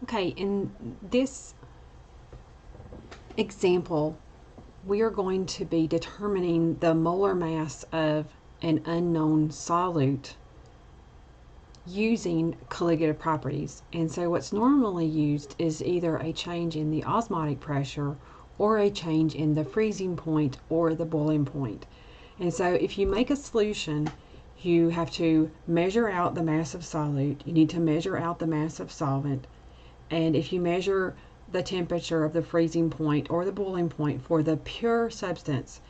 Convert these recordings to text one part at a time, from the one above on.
Okay, in this example, we are going to be determining the molar mass of an unknown solute using colligative properties. And so what's normally used is either a change in the osmotic pressure or a change in the freezing point or the boiling point. And so if you make a solution, you have to measure out the mass of solute, you need to measure out the mass of solvent, and if you measure the temperature of the freezing point or the boiling point for the pure substance,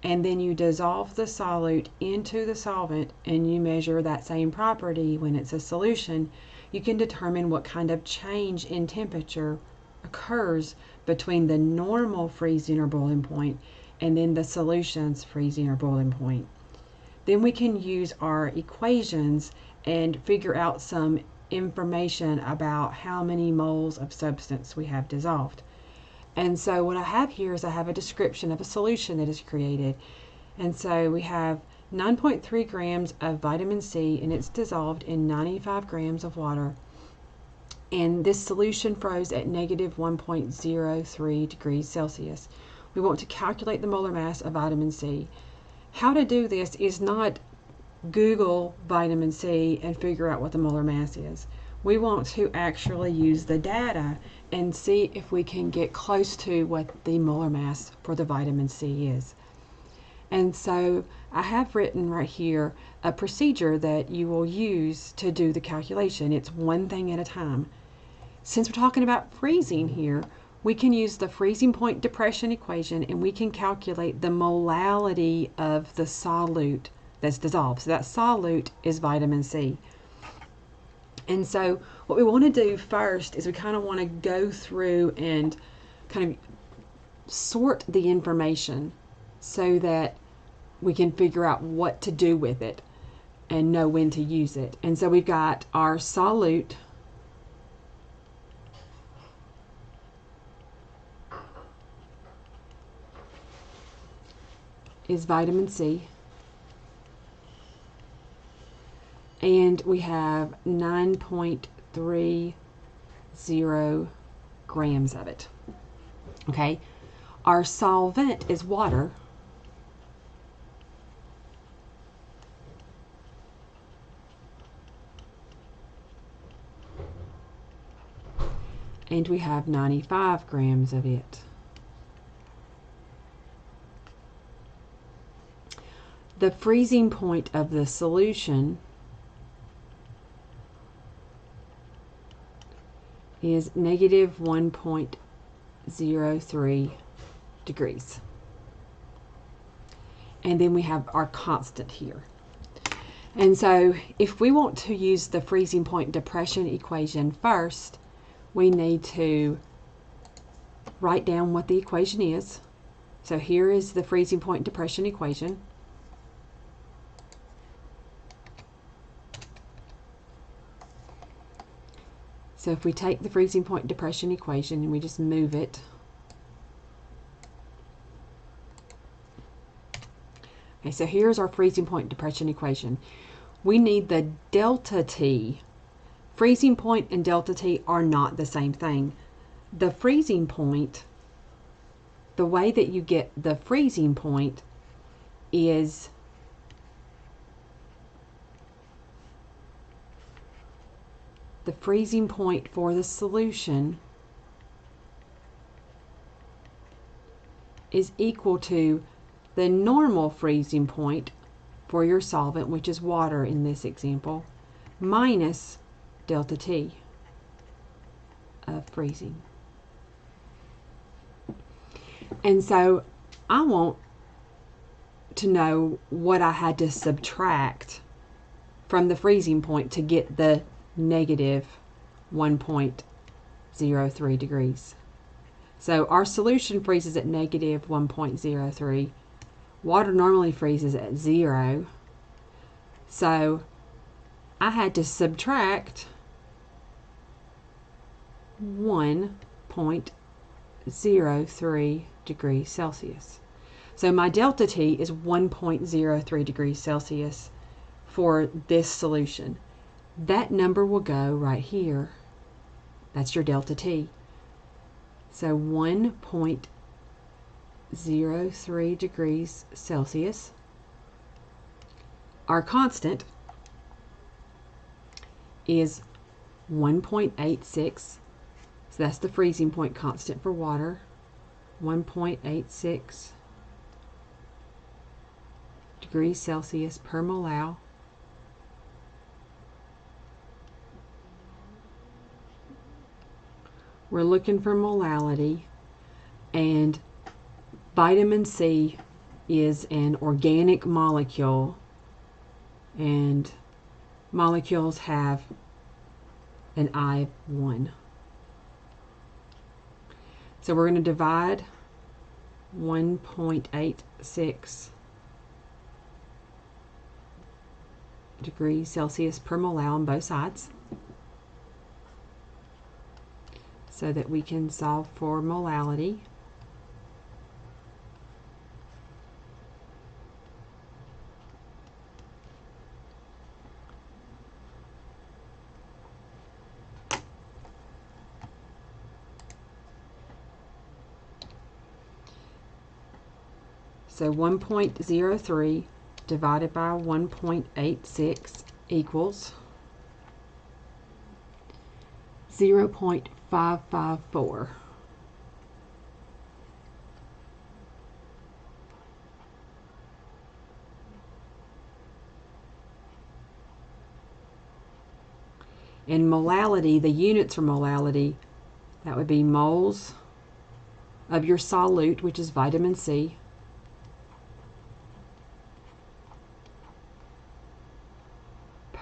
and then you dissolve the solute into the solvent and you measure that same property when it's a solution, you can determine what kind of change in temperature occurs between the normal freezing or boiling point and then the solution's freezing or boiling point. Then we can use our equations and figure out some information about how many moles of substance we have dissolved. And so what I have here is I have a description of a solution that is created. And so we have 9.3 grams of vitamin C, and it's dissolved in 95 grams of water. And this solution froze at negative 1.03 degrees Celsius. We want to calculate the molar mass of vitamin C. How to do this is not Google vitamin C and figure out what the molar mass is. We want to actually use the data and see if we can get close to what the molar mass for the vitamin C is. And so I have written right here a procedure that you will use to do the calculation. It's one thing at a time. Since we're talking about freezing here, we can use the freezing point depression equation and we can calculate the molality of the solute that's dissolved. So that solute is vitamin C. And so what we want to do first is we kind of want to go through and kind of sort the information so that we can figure out what to do with it and know when to use it. And so we've got our solute is vitamin C. And we have 9.30 grams of it. Okay, our solvent is water. And we have 95 grams of it. The freezing point of the solution is negative 1.03 degrees. And then we have our constant here. And so if we want to use the freezing point depression equation first, we need to write down what the equation is. So here is the freezing point depression equation. So if we take the freezing point depression equation and we just move it, okay, so here's our freezing point depression equation. We need the delta T. Freezing point and delta T are not the same thing. The freezing point, the way that you get the freezing point is the freezing point for the solution is equal to the normal freezing point for your solvent, which is water in this example, minus delta T of freezing. And so I want to know what I had to subtract from the freezing point to get the negative 1.03 degrees. So our solution freezes at negative 1.03. Water normally freezes at 0. So I had to subtract 1.03 degrees Celsius. So my delta T is 1.03 degrees Celsius for this solution. That number will go right here That's your delta T. So 1.03 degrees Celsius. Our constant is 1.86. So that's the freezing point constant for water. 1.86 degrees Celsius per mole. We're looking for molality, and vitamin C is an organic molecule, and molecules have an I1. So we're going to divide 1.86 degrees Celsius per mole on both sides, so that we can solve for molality. So 1.03 divided by 1.86 equals 0.554. And molality, the units for molality, that would be moles of your solute, which is vitamin C,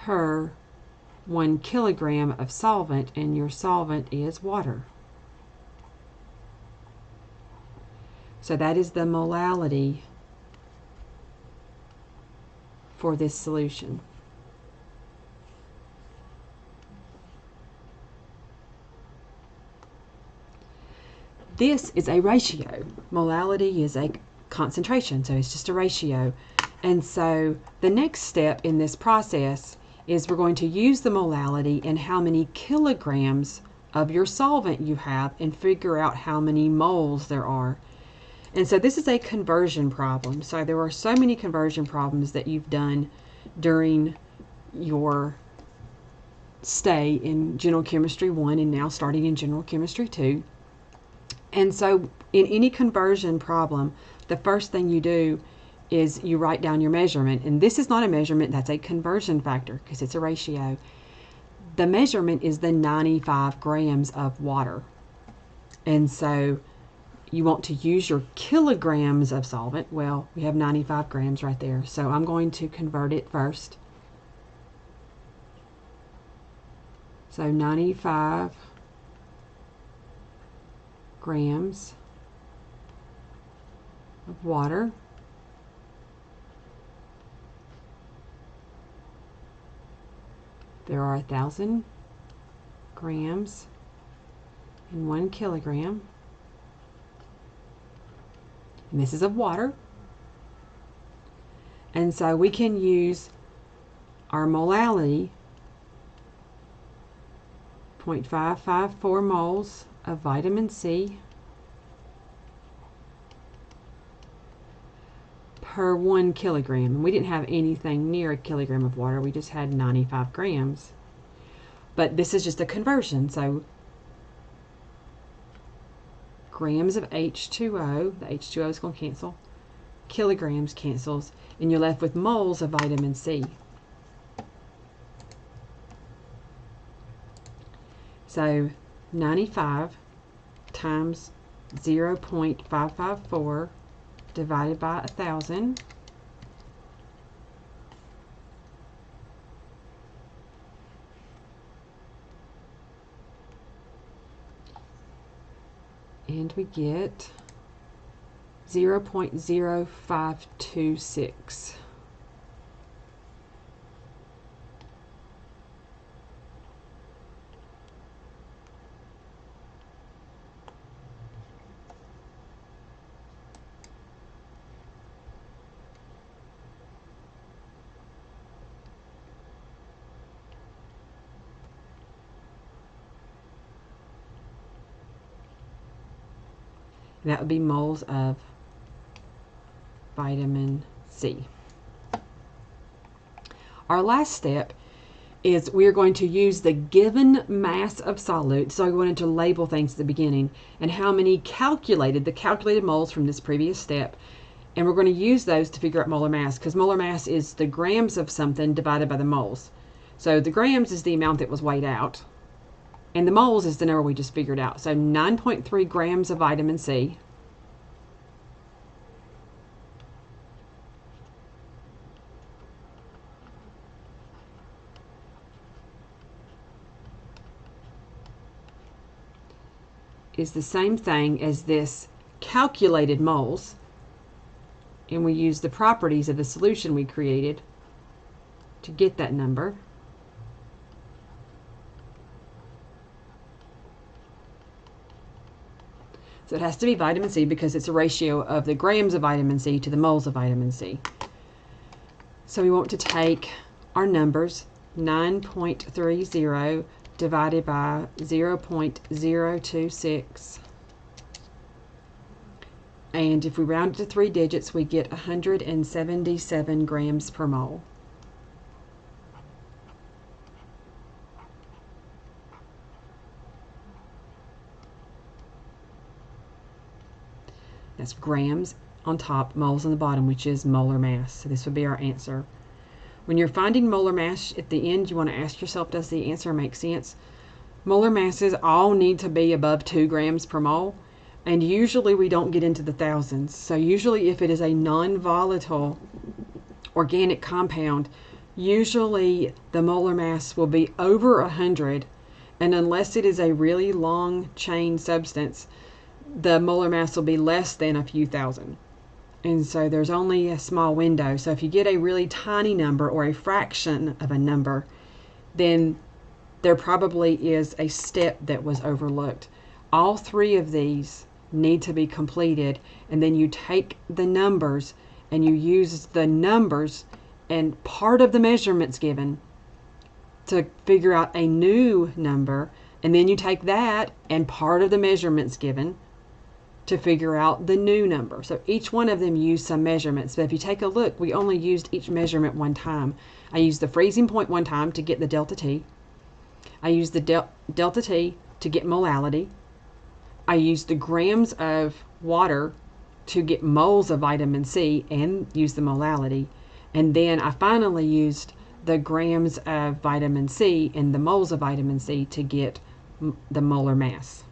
per 1 kilogram of solvent, and your solvent is water. So that is the molality for this solution. This is a ratio. Molality is a concentration, so it's just a ratio. And so the next step in this process is we're going to use the molality and how many kilograms of your solvent you have and figure out how many moles there are. And so this is a conversion problem. So there are so many conversion problems that you've done during your stay in General Chemistry 1 and now starting in General Chemistry 2. And so in any conversion problem, the first thing you do is you write down your measurement. And this is not a measurement, that's a conversion factor because it's a ratio. The measurement is the 95 grams of water. And so you want to use your kilograms of solvent. Well, we have 95 grams right there. So I'm going to convert it first. So 95 grams of water there are 1,000 grams in 1 kilogram, and this is of water. And so we can use our molality, 0.554 moles of vitamin C per 1 kilogram. And we didn't have anything near a kilogram of water, we just had 95 grams. But this is just a conversion, so grams of H2O, the H2O is going to cancel, kilograms cancels, and you're left with moles of vitamin C. So 95 times 0.554 divided by 1,000 and we get 0.0526. And that would be moles of vitamin C. Our last step is we are going to use the given mass of solute. So I wanted to label things at the beginning and how many the calculated moles from this previous step. And we're going to use those to figure out molar mass, because molar mass is the grams of something divided by the moles. So the grams is the amount that was weighed out, and the moles is the number we just figured out. So 9.3 grams of vitamin C is the same thing as this calculated moles, and we use the properties of the solution we created to get that number. So it has to be vitamin C because it's a ratio of the grams of vitamin C to the moles of vitamin C. So we want to take our numbers, 9.30 divided by 0.026. And if we round it to 3 digits, we get 177 grams per mole. That's grams on top, moles on the bottom, which is molar mass. So this would be our answer. When you're finding molar mass at the end, you want to ask yourself, does the answer make sense? Molar masses all need to be above 2 grams per mole, and usually we don't get into the thousands. So usually if it is a non-volatile organic compound, usually the molar mass will be over 100, and unless it is a really long chain substance, the molar mass will be less than a few thousand. And so there's only a small window. So if you get a really tiny number or a fraction of a number, then there probably is a step that was overlooked. All 3 of these need to be completed, and then you take the numbers and you use the numbers and part of the measurements given to figure out a new number, and then you take that and part of the measurements given to figure out the new number. So each one of them used some measurements, but if you take a look, we only used each measurement one time. I used the freezing point one time to get the delta T. I used the delta T to get molality. I used the grams of water to get moles of vitamin C and use the molality. And then I finally used the grams of vitamin C and the moles of vitamin C to get the molar mass.